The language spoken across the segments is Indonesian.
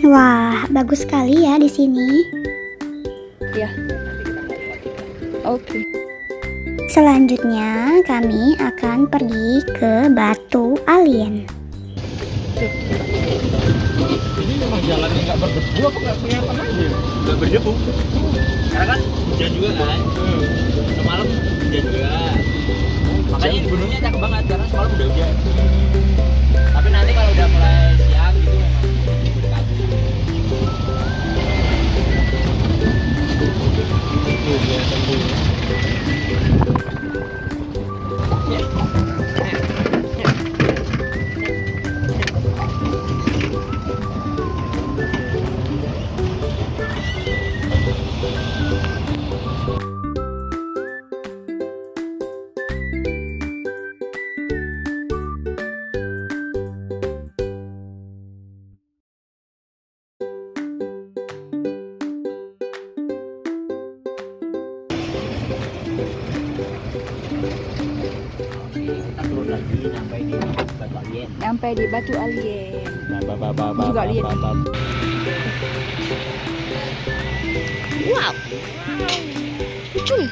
Wah, bagus sekali ya di sini. Ya. Oke. Selanjutnya kami akan pergi ke Batu Alien. Ini memang jalannya nggak berdebu apa nggak kelihatan aja? Nggak berdebu. Karena kan hujan juga kan. Semalam hujan juga. Makanya di gunungnya cakep banget karena semalam udah hujan. Tapi nanti kalau udah mulai siang gitu memang dekat. Itu kelihatan tuh. Kita turun lagi sampai di Batu Alien. Sampai di Batu Alien. Juga Juga lihat. Wow, Ucul.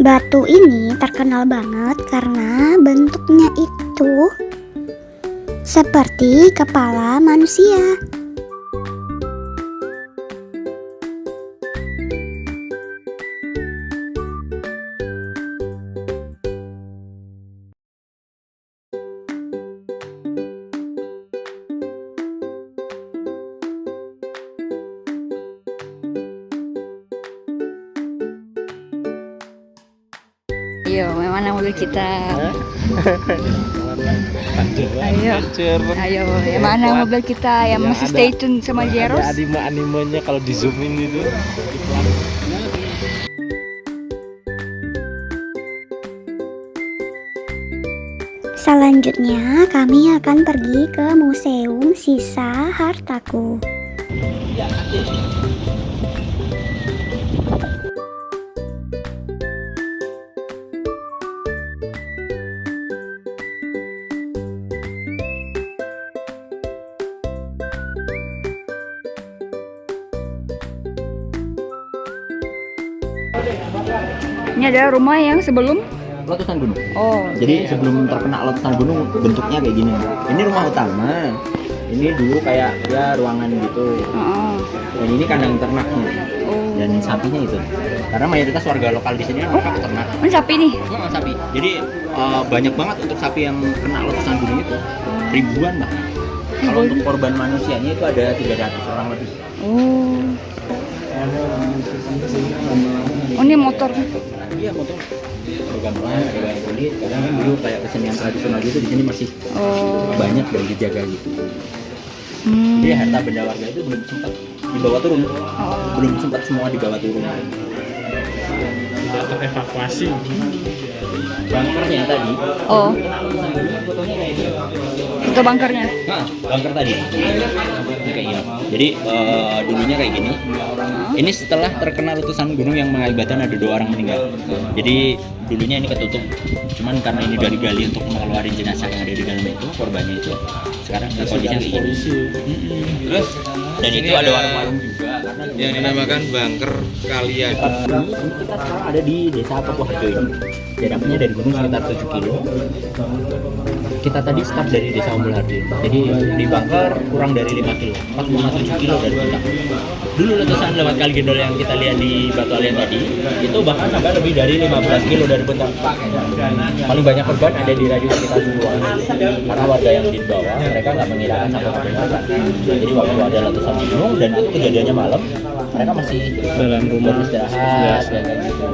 batu ini terkenal banget karena bentuknya itu seperti kepala manusia. Ayo, mana mobil kita? Ayo. Hancur. Ayo, yang mana mobil kita yang Yang masih ada- stay tune sama Jeros? Ada anime-animenya kalau di zoom in itu. Selanjutnya kami akan pergi ke Museum Sisa Hartaku. Ini adalah rumah yang sebelum. Letusan gunung. Oh. Jadi sebelum terkena letusan gunung bentuknya kayak gini. Ini rumah utama. Ini dulu kayak ya ruangan gitu. Oh. Dan ini kandang ternaknya. Oh. Dan sapinya itu. Karena mayoritas warga lokal di sini kan mereka peternak. Ini sapi nih. Sapi. Jadi banyak banget untuk sapi yang kena letusan gunung itu. Ribuan bahkan. Kalau untuk korban manusianya itu ada 300 orang lebih. Oh. Oh, ini motor. Iya, motor. Ada gamelan, ada wayang kulit. Kadang kan dulu kayak kesenian tradisional gitu di sini masih banyak dan dijaga gitu. Jadi harta benda warga itu belum sempat dibawa turun. Belum sempat semua dibawa turun. Tidak terevakuasi. Bunkernya tadi. Oh. Fotonya kayak ini. Itu bunkernya. Nah, bunker tadi. Ini kayak gini. Jadi dulunya kayak gini. Ini setelah terkena letusan gunung yang mengakibatkan ada 2 orang meninggal. Jadi dulunya ini ketutup. Cuman karena ini dari gali untuk mengeluarkan jenazah yang ada di dalam itu, korbannya itu. Sekarang kondisinya kayak gini. Terus Dan itu ada warung-warung juga karena yang dinamakan bunker kalian. ini kita sekarang ada di desa Pakuharjo ini. Jaraknya dari gunung sekitar 7 kilo. Kita tadi start dari desa Umbul Harjo. Jadi di bunker kurang dari 5 kilo, 4,7 kilo dari puncak. Dulu letusan lewat Kali Gendol yang kita lihat di Batu Alian tadi, itu bahkan sampai lebih dari 15 kilo dari puncak. Paling banyak korban ada di radius sekitar 10-an. Karena warga yang di bawah, mereka nggak mengirakan sampai ke puncak. Jadi waktu ada letusan gunung dan itu kejadiannya malam, mereka masih Dalam rumah. beristirahat dan kayak gitu.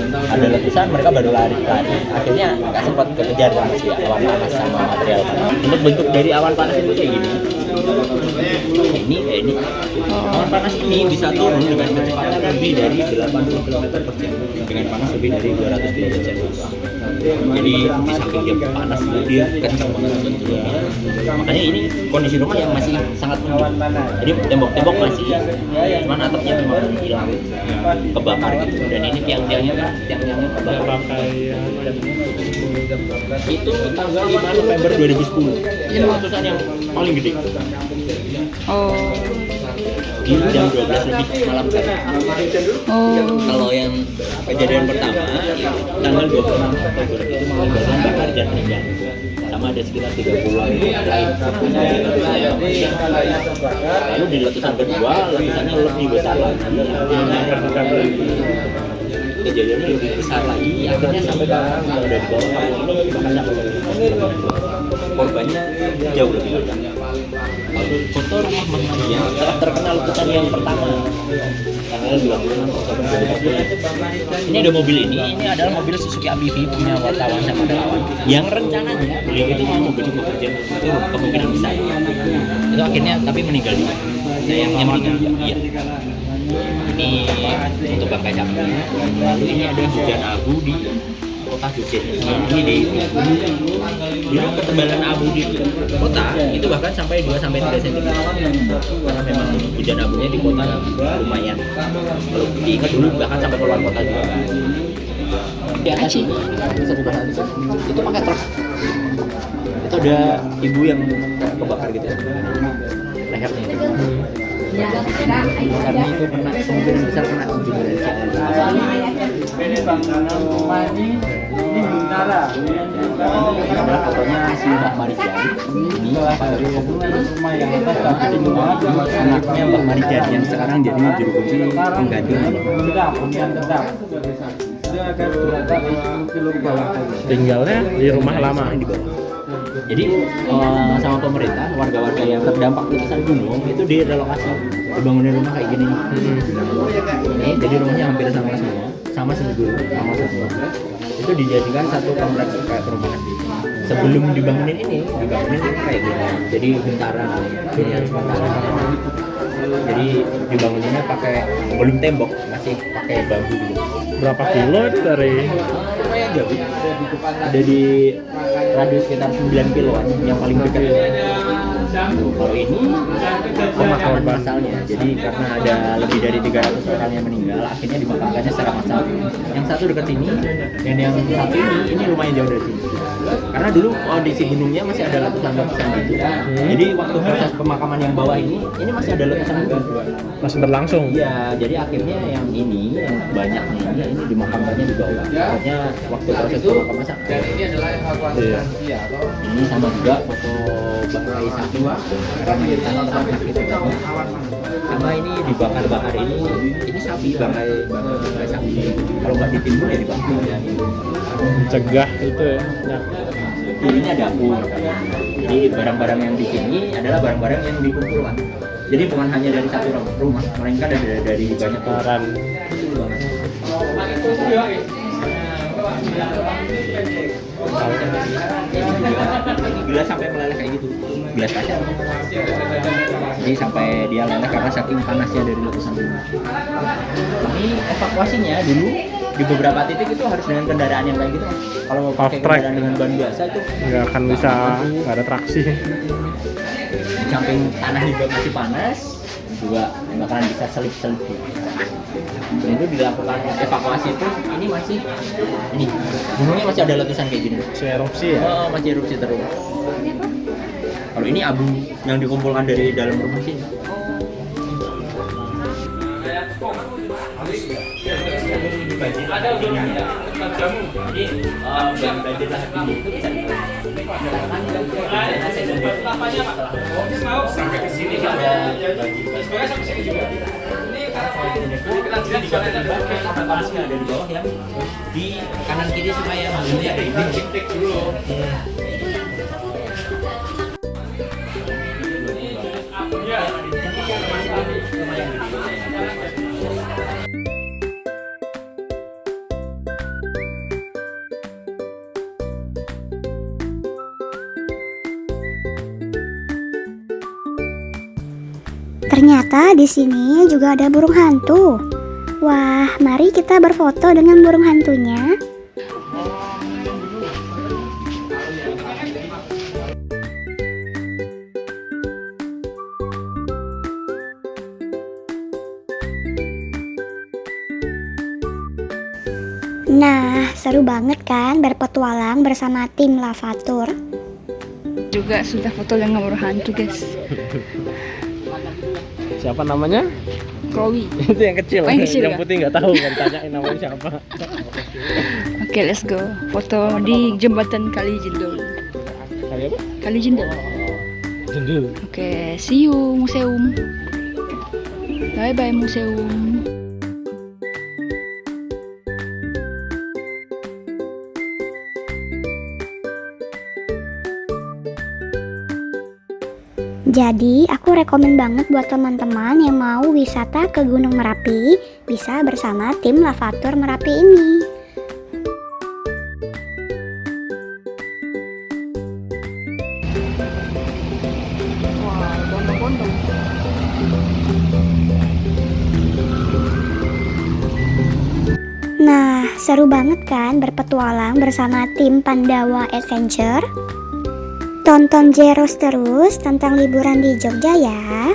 Ada letusan, mereka baru lari. Akhirnya nggak sempat kekejar sama si awan panas sama material panas. Untuk bentuk dari awan panas itu kayak gini. Ini awan panas ini bisa turun dengan kecepatan lebih dari 80 km per jam dengan panas lebih dari 200 km per jam. Jadi di samping dia panas dia kencang banget bentuknya. Makanya ini kondisi rumah yang masih sangat unik. Jadi tembok-tembok masih, cuman atapnya memang hilang kebakar gitu. Dan ini tiang-tiangnya kan tiang-tiangnya kebakar. Itu tanggal 5 November 2010. Ini letusan yang paling gede. Oh. Di jam 12 lebih malam tadi. Oh. Kalau yang kejadian pertama tanggal 26 Oktober itu mengakibatkan bakar dan meninggal. Sama ada sekitar 30-an yang lain. Lalu di letusan kedua, letusannya lebih besar lagi. Kejadiannya lebih besar lagi, akhirnya sampai ke yang ada di bawah ini bahkan sampai ke korbannya jauh lebih banyak. Foto rumah Mang yang setelah terkena letusan yang pertama tanggal 26 Oktober 2010. Ini ada mobil ini adalah mobil Suzuki AMPV punya wartawan sama relawan yang rencananya beliau itu mau mobil bekerja itu kemungkinan besar itu akhirnya tapi meninggal juga. Sayangnya meninggal juga. Iya. Ini untuk bangkai sapi. Lalu ini ada hujan abu di kota Dujen. Ini di ketebalan abu di kota itu bahkan sampai 2 sampai 3 cm. Karena memang hujan abunya di kota lumayan. Kalau diingat dulu bahkan sampai keluar kota juga. Di atas sih bisa diperhatikan itu pakai truk. Itu ada ibu yang kebakar gitu ya. Lehernya itu. Karena itu kena kemungkinan besar kena juga dari Ini bangunan rumah ini Bintara. ini adalah fotonya si Mbak Marijan. Ini Dari hubungan rumah yang atas ada dua anaknya Mbak Marijan yang sekarang jadi juru kunci pengganti. tetap. Dia akan berada 10 kilo ke bawah. Tinggalnya di rumah lama. Di bawah. Jadi sama pemerintah, warga-warga yang terdampak letusan gunung itu direlokasi, dibangunin rumah kayak gini. Ini jadi rumahnya hampir sama sedulur, sama. Itu dijadikan satu kompleks kayak perumahan. Sebelum dibangunin kayak gini. Jadi Bintara, ini harus Bintara. Jadi dibanguninnya pakai belum tembok, masih pakai bambu gitu. Berapa kilo itu dari Lumayan jauh. Ada di radius sekitar 9 kiloan yang paling dekat. Kalau ini pemakaman massalnya. Jadi karena ada lebih dari 300 orang yang meninggal, akhirnya dimakamkannya secara massal. Yang satu dekat sini dan yang satu ini lumayan jauh dari sini. Karena dulu kondisi gunungnya masih ada letusan-letusan gitu. Jadi waktu proses pemakaman yang bawah ini masih ada letusan juga. masih berlangsung? Iya, jadi akhirnya yang banyaknya ini dimakamkannya di bawah. Akhirnya waktu proses pemakaman Dan ini adalah evakuasi Iya. iya. ini sama juga foto bangkai sapi Sama ini dibakar-bakar ini sapi, bangkai sapi. Kalau nggak ditimbun ya dibakar. Cegah itu ya. Ini ada dapur. Jadi barang-barang yang di sini adalah barang-barang yang dikumpulkan. Jadi bukan hanya dari satu rumah, melainkan dari banyak Sekarang gelas sampai meleleh kayak gitu, gelas kaca. Jadi sampai dia leleh karena saking panasnya dari letusan gunung. Ini evakuasinya dulu di beberapa titik itu harus dengan kendaraan yang kayak gitu. Kalau pakai Off-track. kendaraan dengan ban biasa itu nggak akan bisa, nggak ada traksi. di samping tanah juga masih panas, juga bakalan bisa selip-selip. Dan itu dilakukan evakuasi itu ini gunungnya masih ada letusan kayak gini. Masih erupsi ya. Oh, masih erupsi terus. Kalau ini abu yang dikumpulkan dari dalam rumah sini. Ada ujungnya. Jadi banjir lahar tinggi itu bisa sampai ke sini ada sampai sini juga. Panasnya ada di bawah yang di kanan kiri supaya maksudnya ada ini cek dulu. Ternyata di sini juga ada burung hantu. Wah, mari kita berfoto dengan burung hantunya. Nah, seru banget kan berpetualang bersama tim Lavatur. Juga sudah foto dengan burung hantu, guys. Siapa namanya? Chloe. Itu yang kecil. Oh, yang kecil yang ya? putih nggak tahu kan, tanyain namanya siapa. Oke, let's go. Foto di jembatan Kali Jendol. Kali apa? Kali Jendol. Jendul. Oke, see you museum. Bye bye museum. Jadi, aku rekomen banget buat teman-teman yang mau wisata ke Gunung Merapi, bisa bersama tim Lavatur Merapi ini. Wah, bondong-bondong. Nah, seru banget kan berpetualang bersama tim Pandawa Adventure? Tonton Jeros terus tentang liburan di Jogja ya.